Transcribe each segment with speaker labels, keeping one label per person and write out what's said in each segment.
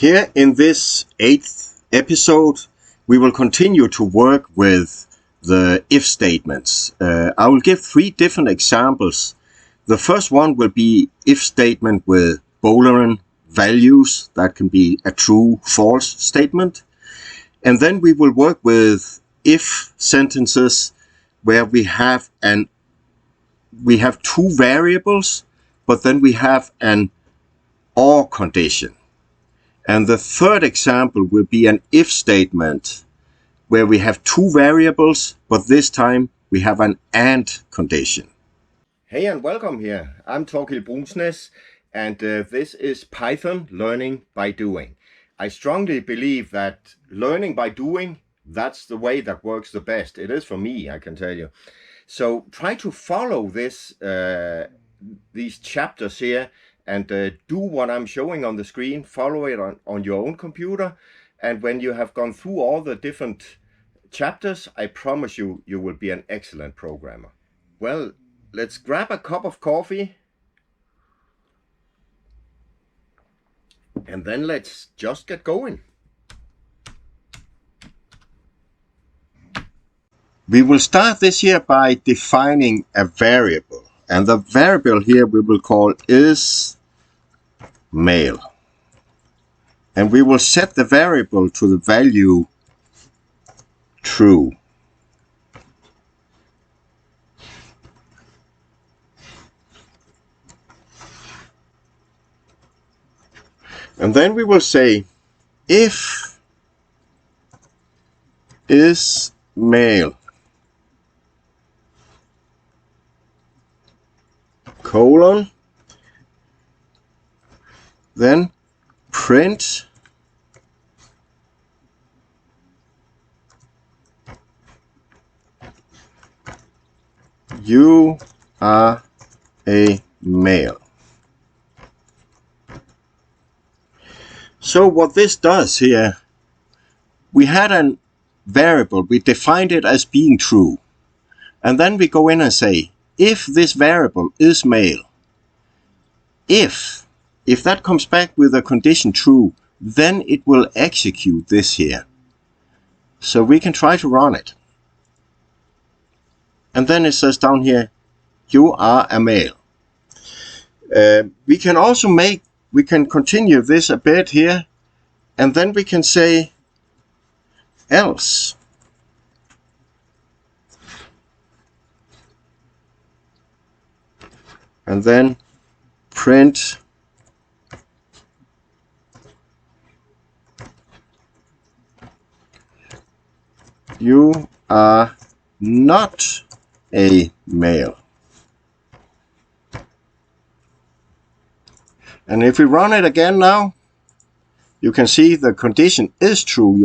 Speaker 1: Here in this 8th episode, we will continue to work with the if statements. I will give 3 different examples. The first one will be if statement with Boolean values. That can be a true, false statement. And then we will work with if sentences where we have 2 variables, but then we have an or condition. And the third example will be an if statement where we have 2 variables, but this time we have an and condition. Hey and welcome here. I'm Torkild Brunsnes, and this is Python Learning by Doing. I strongly believe that learning by doing, that's the way that works the best. It is for me, I can tell you. So try to follow these chapters here and do what I'm showing on the screen. Follow it on your own computer. And when you have gone through all the different chapters, I promise you will be an excellent programmer. Well, let's grab a cup of coffee. And then let's just get going. We will start this here by defining a variable. And the variable here we will call is male. And we will set the variable to the value true. And then we will say if is male colon, then print you are a male. So what this does here, we had a variable, we defined it as being true, and then we go in and say if this variable is male, if that comes back with a condition true, then it will execute this here. So we can try to run it. And then it says down here, you are a male. We can also we can continue this a bit here, and then we can say else. And then print you are not a male. And if we run it again now, you can see the condition is true.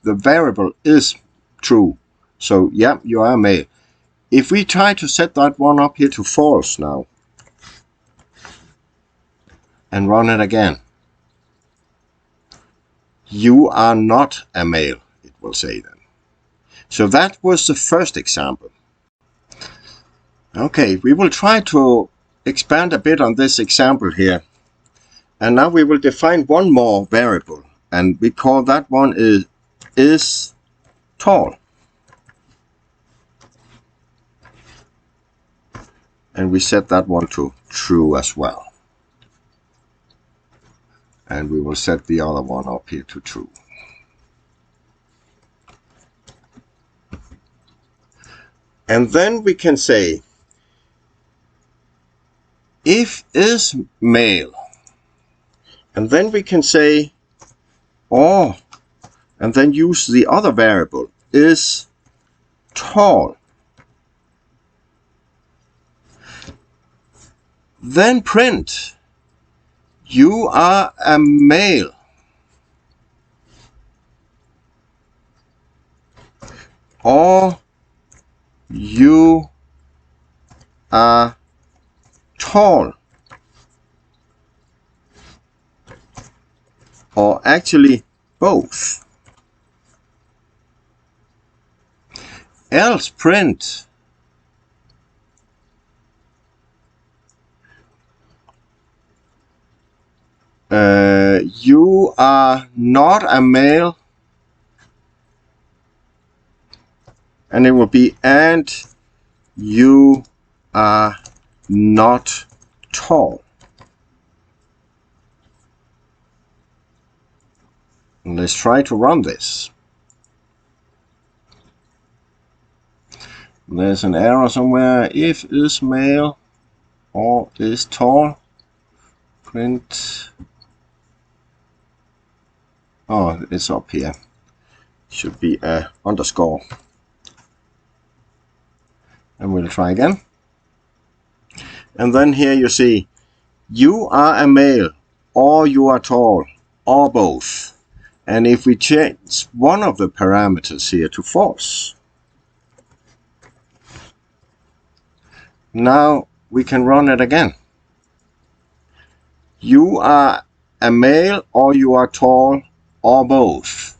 Speaker 1: The variable is true. So yeah, you are a male. If we try to set that one up here to false now, and run it again, you are not a male, it will say then. So that was the first example. Okay, we will try to expand a bit on this example here. And now we will define one more variable, and we call that one is tall. And we set that one to true as well. And we will set the other one up here to true. And then we can say if is male. And then we can say or, and then use the other variable is tall. Then print you are a male. Or you are tall. Or actually both. Else print you are not a male, and it will be and you are not tall. Let's try to run this. There's an error somewhere. If is male or is tall, print. Oh, it's up here. Should be a underscore. And we'll try again. And then here you see, you are a male, or you are tall, or both. And if we change one of the parameters here to false, now we can run it again. You are a male, or you are tall, or both.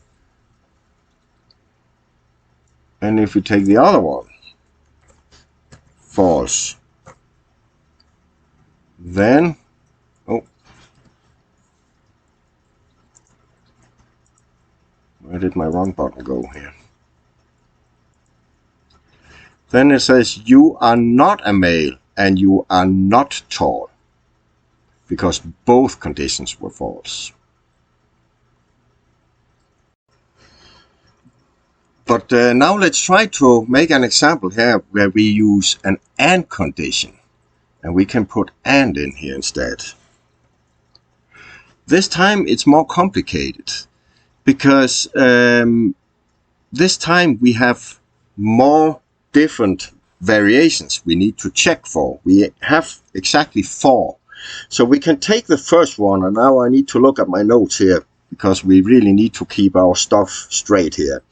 Speaker 1: And if we take the other one, false, then, oh, where did my run button go here? Then it says you are not a male and you are not tall, because both conditions were false. But now let's try to make an example here where we use an AND condition, and we can put AND in here instead. This time it's more complicated, because this time we have more different variations we need to check for. We have exactly 4. So we can take the first one, and now I need to look at my notes here, because we really need to keep our stuff straight here.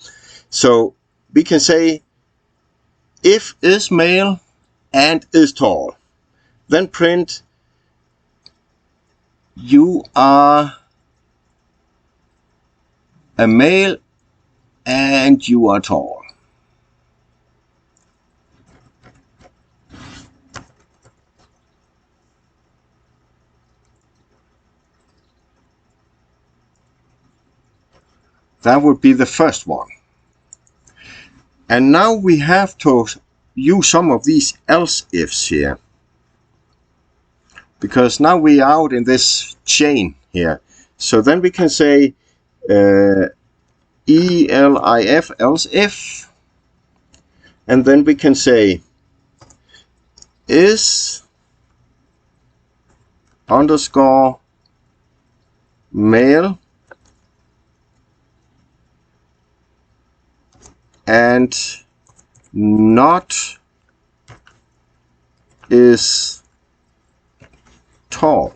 Speaker 1: So we can say if is male and is tall, then print you are a male and you are tall. That would be the first one. And now we have to use some of these else ifs here, because now we are out in this chain here. So then we can say ELIF, else if, and then we can say is underscore male and not is tall.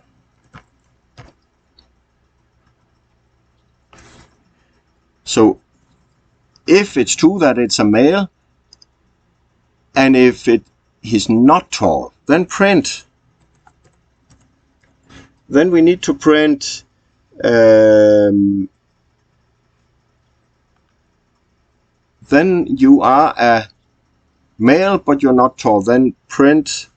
Speaker 1: So if it's true that it's a male, and if he's not tall, then print. Then we need to print then you are a male but you're not tall. Then print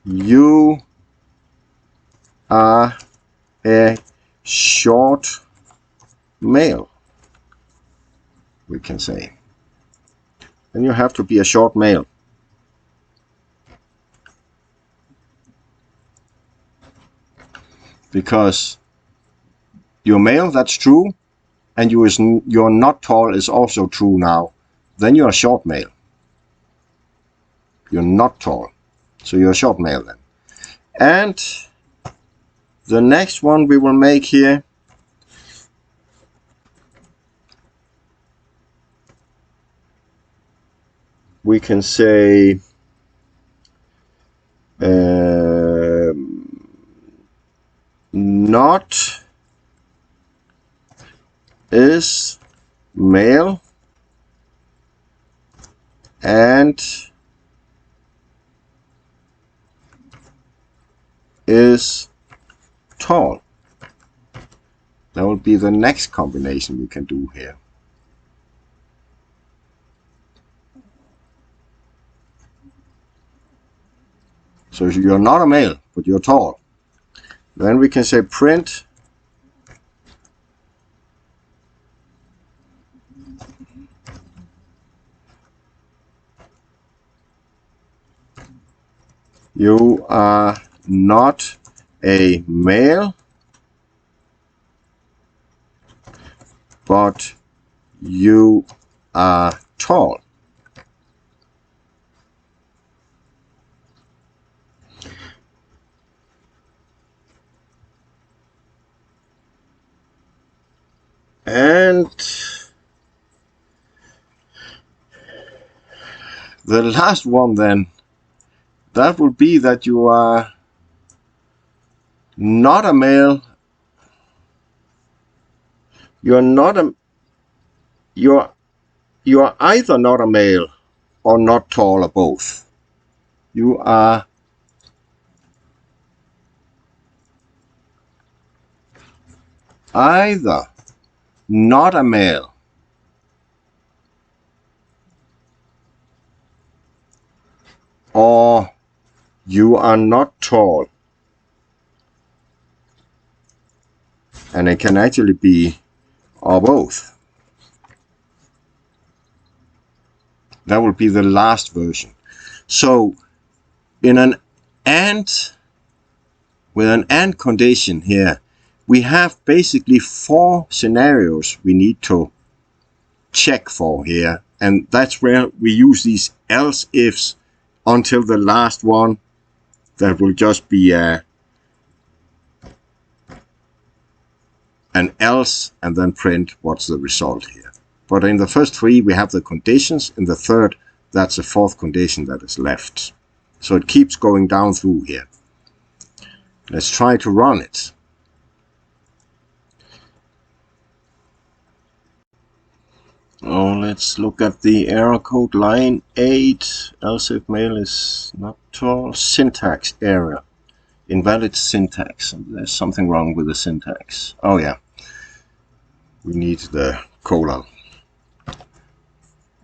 Speaker 1: you are a short male, we can say. Then you have to be a short male. Because you're male, that's true, and you're not tall is also true now. Then you're a short male. You're not tall, so you're a short male then. And the next one we will make here, we can say not is male and is tall. That will be the next combination we can do here. So you're not a male, but you're tall. Then we can say print you are not a male, but you are tall. And the last one then, that would be that you are not a male. You're either not a male or not tall or both. You are either not a male or you are not tall. And it can actually be or both. That will be the last version. So in an AND, with an AND condition here, we have basically 4 scenarios we need to check for here. And that's where we use these else ifs until the last one. That will just be an else and then print what's the result here. But in the first 3 we have the conditions. In the third, that's the 4th condition that is left. So it keeps going down through here. Let's try to run it. Oh, let's look at the error code. Line 8, else if male is not tall. Syntax error. Invalid syntax. There's something wrong with the syntax. Oh yeah. We need the colon.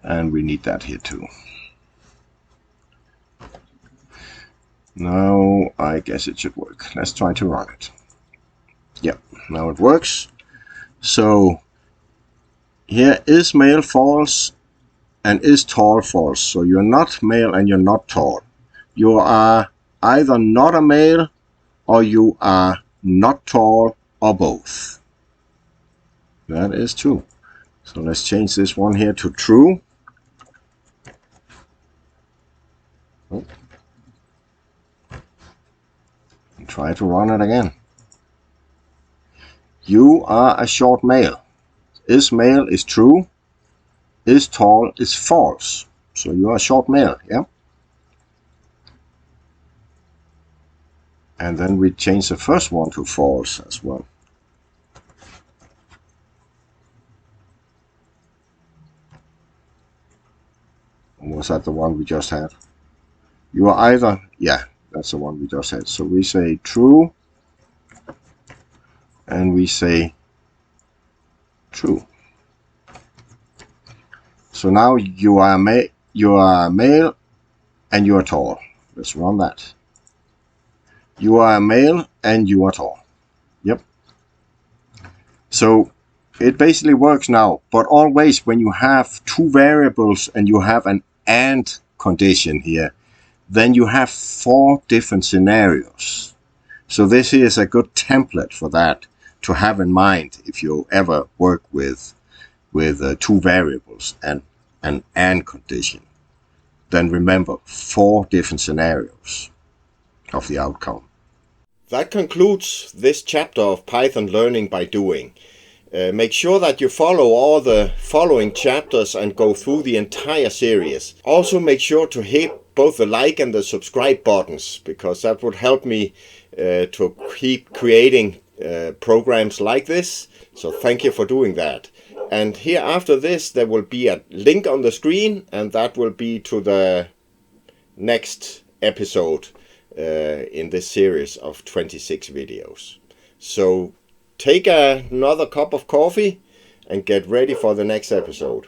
Speaker 1: And we need that here too. Now I guess it should work. Let's try to run it. Yep, now it works. So here is male false and is tall false. So you're not male and you're not tall. You are either not a male or you are not tall or both. That is true. So let's change this one here to true. Oh. And try to run it again. You are a short male. Is male is true. Is tall is false. So you are a short male, yeah? And then we change the first one to false as well. Was that the one we just had? You are either, yeah, that's the one we just had. So we say true, and we say true. So now you are a male and you are tall. Let's run that. You are a male and you are tall. Yep. So it basically works now, but always when you have 2 variables and you have an AND condition here, then you have 4 different scenarios. So this is a good template for that to have in mind if you ever work with 2 variables and an AND condition. Then remember 4 different scenarios of the outcome. That concludes this chapter of Python Learning by Doing. Make sure that you follow all the following chapters and go through the entire series. Also make sure to hit both the like and the subscribe buttons, because that would help me to keep creating programs like this. So thank you for doing that. And here after this there will be a link on the screen, and that will be to the next episode in this series of 26 videos. So take another cup of coffee and get ready for the next episode.